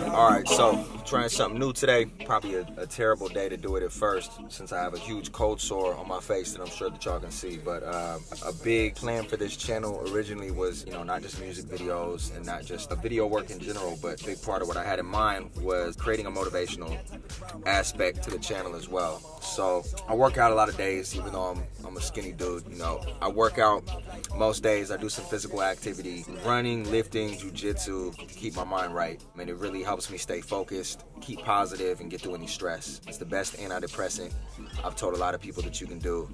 Alright, so trying something new today. Probably a terrible day to do it at first, since I have a huge cold sore on my face that I'm sure that y'all can see. But a big plan for this channel originally was, not just music videos and not just a video work in general, but a big part of what I had in mind was creating a motivational aspect to the channel as well. So I work out a lot of days, even though I'm a skinny dude. I work out most days. I do some physical activity, running, lifting, jiu-jitsu, to keep my mind right. I mean, it really helps me stay focused, keep positive, and get through any stress. It's the best antidepressant I've told a lot of people that you can do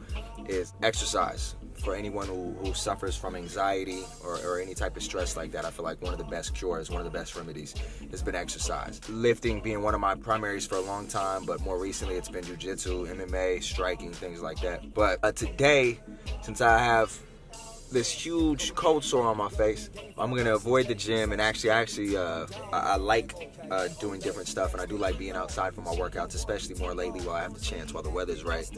is exercise. For anyone who suffers from anxiety or any type of stress like that, I feel like one of the best cures, one of the best remedies has been exercise. Lifting being one of my primaries for a long time, but more recently it's been jiu-jitsu, MMA, striking, things like that. But today, since I have this huge cold sore on my face, I'm gonna avoid the gym, and I like doing different stuff, and I do like being outside for my workouts, especially more lately while I have the chance, while the weather's right.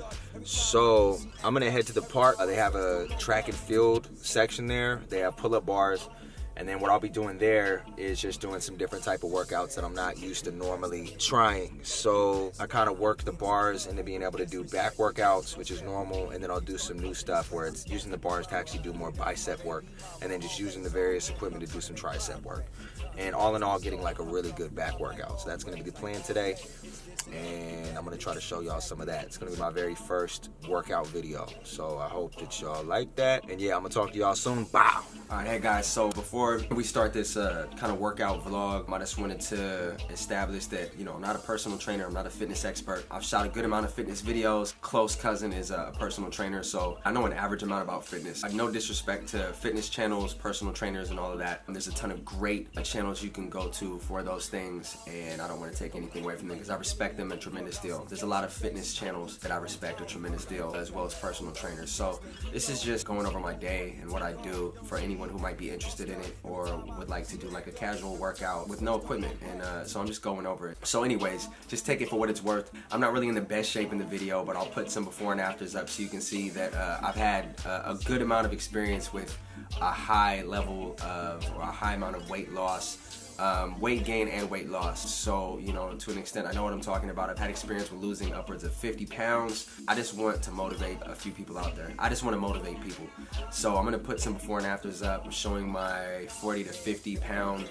So I'm gonna head to the park. They have a track and field section there. They have pull-up bars. And then what I'll be doing there is just doing some different type of workouts that I'm not used to normally trying. So I kind of work the bars into being able to do back workouts, which is normal, and then I'll do some new stuff where it's using the bars to actually do more bicep work, and then just using the various equipment to do some tricep work. And all in all, getting like a really good back workout. So that's gonna be the plan today, and I'm gonna try to show y'all some of that. It's gonna be my very first workout video, so I hope that y'all like that. And yeah, I'm gonna talk to y'all soon. Bow. All right, hey guys, so before we start this kind of workout vlog, I just wanted to establish that, I'm not a personal trainer, I'm not a fitness expert. I've shot a good amount of fitness videos. Close cousin is a personal trainer, so I know an average amount about fitness. Like, no disrespect to fitness channels, personal trainers, and all of that. And there's a ton of great channels you can go to for those things, and I don't want to take anything away from them because I respect them a tremendous deal. There's a lot of fitness channels that I respect a tremendous deal, as well as personal trainers. So this is just going over my day and what I do for anyone who might be interested in it or would like to do like a casual workout with no equipment. And so I'm just going over it. So anyways, just take it for what it's worth. I'm not really in the best shape in the video, but I'll put some before and afters up so you can see that I've had a good amount of experience with a high level of, or a high amount of weight loss, weight gain and weight loss. So, to an extent, I know what I'm talking about. I've had experience with losing upwards of 50 pounds. I just want to motivate a few people out there. I just want to motivate people. So I'm going to put some before and afters up showing my 40 to 50 pound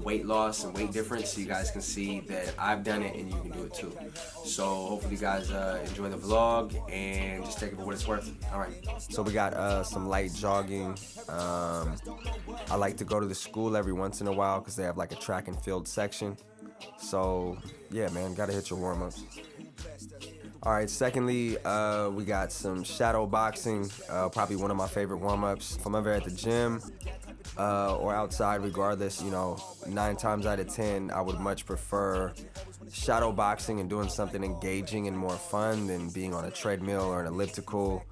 weight loss and weight difference, so you guys can see that I've done it and you can do it too. So hopefully you guys enjoy the vlog and just take it for what it's worth. All right. So we got some light jogging. I like to go to the school every once in a while because they have like a track and field section. So yeah, man, gotta hit your warm-ups. All right, secondly, we got some shadow boxing, probably one of my favorite warm-ups. If I'm ever at the gym or outside, regardless, 9 times out of 10, I would much prefer shadow boxing and doing something engaging and more fun than being on a treadmill or an elliptical.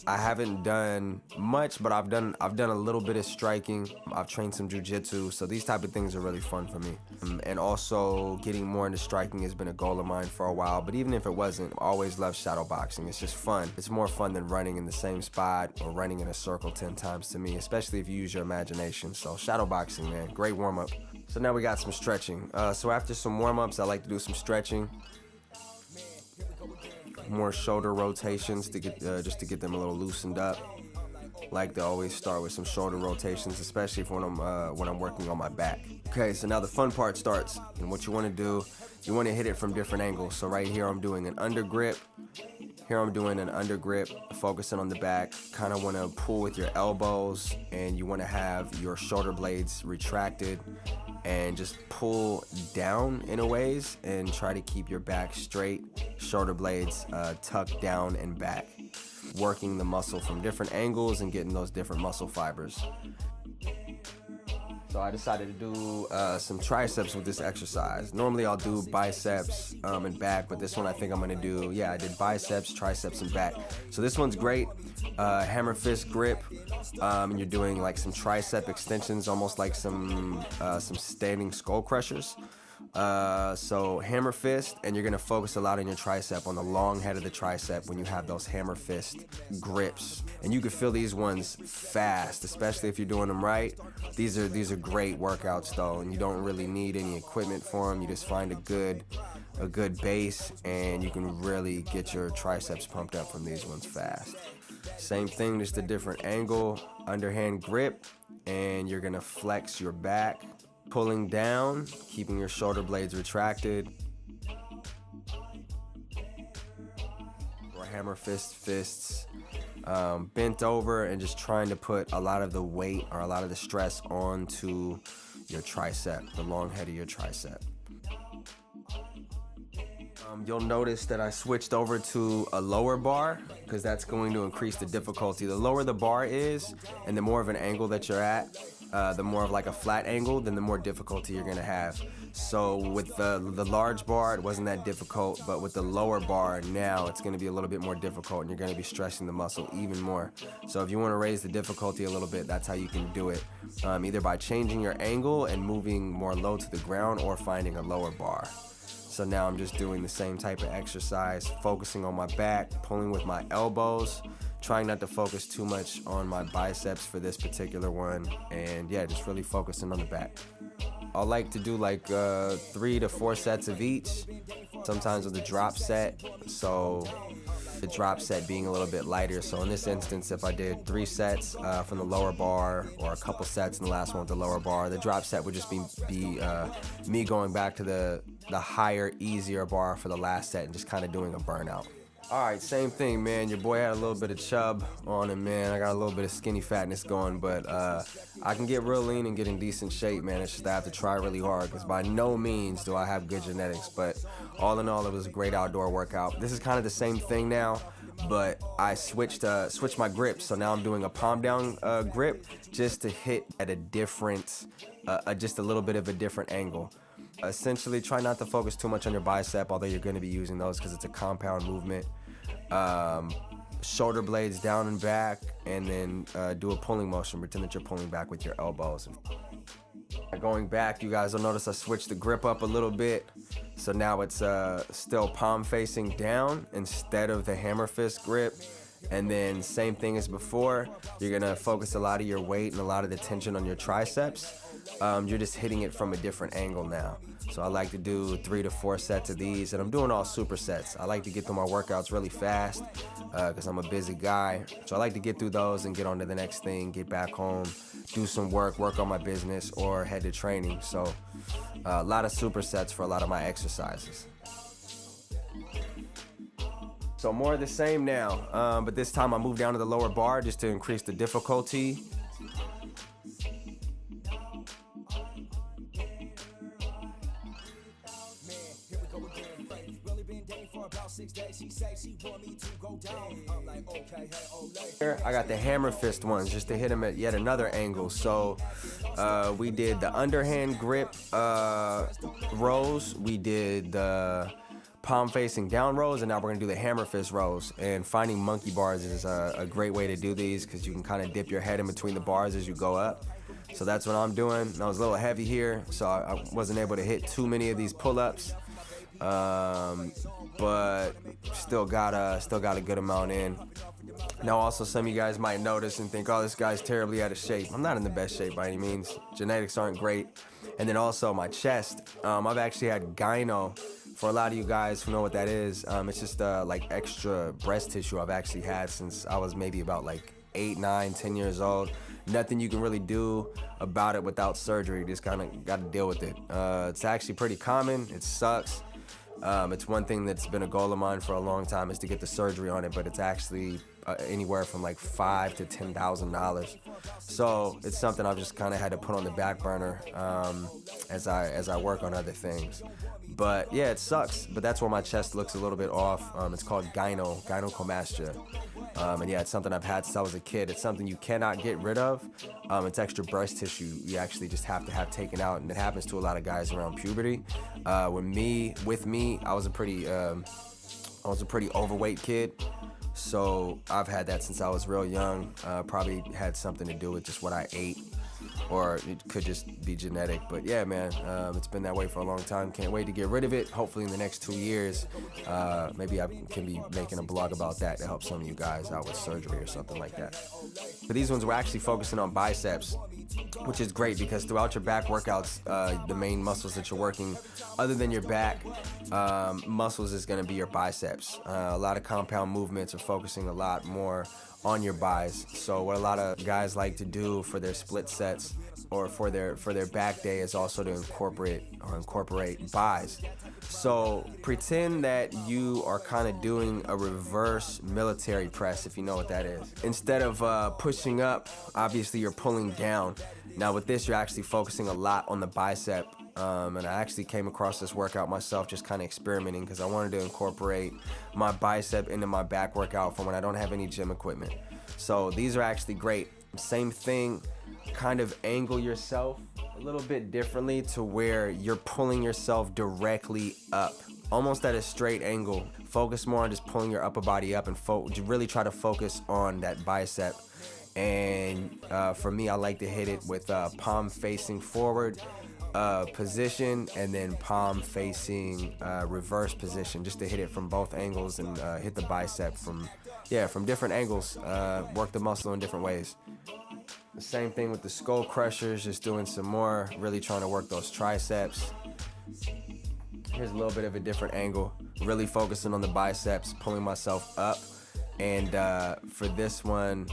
I haven't done much, but I've done a little bit of striking. I've trained some jiu-jitsu, so these type of things are really fun for me. And also getting more into striking has been a goal of mine for a while, but even if it wasn't, I always loved shadow boxing. It's just fun. It's more fun than running in the same spot or running in a circle 10 times to me, especially if you use your imagination. So shadow boxing, man, great warm-up. So now we got some stretching. So after some warm-ups, I like to do some stretching. More shoulder rotations to get just to get them a little loosened up. Like to always start with some shoulder rotations, especially when I'm working on my back. Okay, so now the fun part starts, and what you want to do, you want to hit it from different angles. So right here I'm doing an under grip. Here I'm doing an under grip, focusing on the back. Kind of want to pull with your elbows, and you want to have your shoulder blades retracted and just pull down in a ways and try to keep your back straight, shoulder blades tucked down and back. Working the muscle from different angles and getting those different muscle fibers. So I decided to do some triceps with this exercise. Normally I'll do biceps and back, but this one I think I'm gonna do, I did biceps, triceps, and back. So this one's great. Hammer fist grip, and you're doing like some tricep extensions, almost like some standing skull crushers. So hammer fist, and you're gonna focus a lot on your tricep, on the long head of the tricep when you have those hammer fist grips. And you can feel these ones fast, especially if you're doing them right. These are great workouts though, and you don't really need any equipment for them. You just find a good base, and you can really get your triceps pumped up from these ones fast. Same thing, just a different angle, underhand grip, and you're gonna flex your back, pulling down, keeping your shoulder blades retracted. Or hammer fists, bent over, and just trying to put a lot of the weight or a lot of the stress onto your tricep, the long head of your tricep. You'll notice that I switched over to a lower bar because that's going to increase the difficulty. The lower the bar is and the more of an angle that you're at, the more of like a flat angle, then the more difficulty you're gonna have. So with the large bar, it wasn't that difficult, but with the lower bar now, it's gonna be a little bit more difficult, and you're gonna be stressing the muscle even more. So if you wanna raise the difficulty a little bit, that's how you can do it. Either by changing your angle and moving more low to the ground, or finding a lower bar. So now I'm just doing the same type of exercise, focusing on my back, pulling with my elbows, trying not to focus too much on my biceps for this particular one, and yeah, just really focusing on the back. I like to do like 3 to 4 sets of each, sometimes with a drop set, so the drop set being a little bit lighter. So in this instance, if I did 3 sets from the lower bar, or a couple sets in the last one with the lower bar, the drop set would just be me going back to the higher, easier bar for the last set and just kind of doing a burnout. All right, same thing, man. Your boy had a little bit of chub on him, man. I got a little bit of skinny fatness going, but I can get real lean and get in decent shape, man. It's just I have to try really hard, because by no means do I have good genetics, but all in all, it was a great outdoor workout. This is kind of the same thing now, but I switched my grip, so now I'm doing a palm down grip just to hit at a different, just a little bit of a different angle. Essentially, try not to focus too much on your bicep, although you're going to be using those because it's a compound movement. Shoulder blades down and back, and then do a pulling motion. Pretend that you're pulling back with your elbows. Going back, you guys will notice I switched the grip up a little bit. So now it's still palm facing down instead of the hammer fist grip. And then same thing as before, you're gonna focus a lot of your weight and a lot of the tension on your triceps. You're just hitting it from a different angle now. So I like to do 3 to 4 sets of these, and I'm doing all supersets. I like to get through my workouts really fast because I'm a busy guy. So I like to get through those and get on to the next thing, get back home, do some work on my business, or head to training. So a lot of supersets for a lot of my exercises. So more of the same now, but this time I moved down to the lower bar just to increase the difficulty. Here I got the hammer fist ones just to hit them at yet another angle. So we did the underhand grip rows, we did the palm facing down rows, and now we're gonna do the hammer fist rows. And finding monkey bars is a great way to do these because you can kind of dip your head in between the bars as you go up. So that's what I'm doing. I was a little heavy here, so I wasn't able to hit too many of these pull-ups, but still got a good amount in. Now also, some of you guys might notice and think, oh, this guy's terribly out of shape. I'm not in the best shape by any means. Genetics aren't great. And then also my chest, I've actually had gyno. For a lot of you guys who know what that is, it's just like extra breast tissue I've actually had since I was maybe about like 8, 9, 10 years old. Nothing you can really do about it without surgery. You just kind of got to deal with it. It's actually pretty common. It sucks. It's one thing that's been a goal of mine for a long time, is to get the surgery on it, but it's actually anywhere from like $5,000 to $10,000. So it's something I've just kind of had to put on the back burner as I work on other things. But yeah, it sucks, but that's where my chest looks a little bit off. It's called gynecomastia. And yeah, it's something I've had since I was a kid. It's something you cannot get rid of. It's extra breast tissue you actually just have to have taken out, and it happens to a lot of guys around puberty. With me, I was a pretty overweight kid. So I've had that since I was real young. Probably had something to do with just what I ate. or it could just be genetic. But yeah, man, it's been that way for a long time. Can't wait to get rid of it. Hopefully in the next 2 years, maybe I can be making a blog about that to help some of you guys out with surgery or something like that. But these ones we're actually focusing on biceps, which is great because throughout your back workouts, the main muscles that you're working, other than your back muscles, is going to be your biceps. A lot of compound movements are focusing a lot more on your buys. So what a lot of guys like to do for their split sets or for their back day is also to incorporate buys. So pretend that you are kind of doing a reverse military press, if you know what that is. Instead of pushing up, obviously you're pulling down. Now with this, you're actually focusing a lot on the bicep. And I actually came across this workout myself, just kind of experimenting, because I wanted to incorporate my bicep into my back workout for when I don't have any gym equipment. So these are actually great. Same thing, kind of angle yourself a little bit differently to where you're pulling yourself directly up, almost at a straight angle. Focus more on just pulling your upper body up and really try to focus on that bicep. And for me, I like to hit it with palm facing forward position, and then palm facing reverse position, just to hit it from both angles and hit the bicep from different angles, work the muscle in different ways. The same thing with the skull crushers, just doing some more, really trying to work those triceps. Here's a little bit of a different angle, really focusing on the biceps, pulling myself up. And for this one,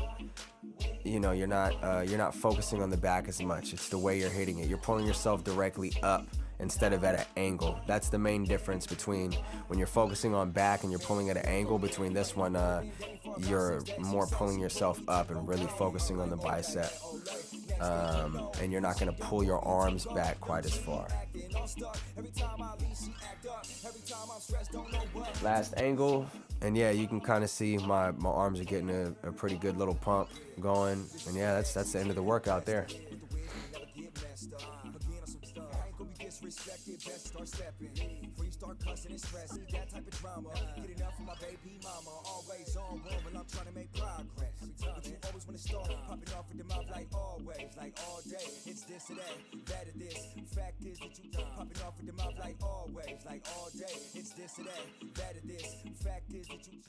you know, you're not focusing on the back as much. It's the way you're hitting it. You're pulling yourself directly up instead of at an angle. That's the main difference between when you're focusing on back and you're pulling at an angle. Between this one, you're more pulling yourself up and really focusing on the bicep. And you're not going to pull your arms back quite as far. Last angle, and yeah, you can kind of see my arms are getting a pretty good little pump going. And yeah, that's the end of the workout there. Disrespected, best start stepping. Free start cussing and stressing. That type of drama. Get enough for my baby mama. Always on one when I'm trying to make progress. But you always want to start popping off in the mouth like always, like all day. It's this or that or this. Fact is that you popping off in the mouth like always, like all day. It's this or that or this. Fact is that you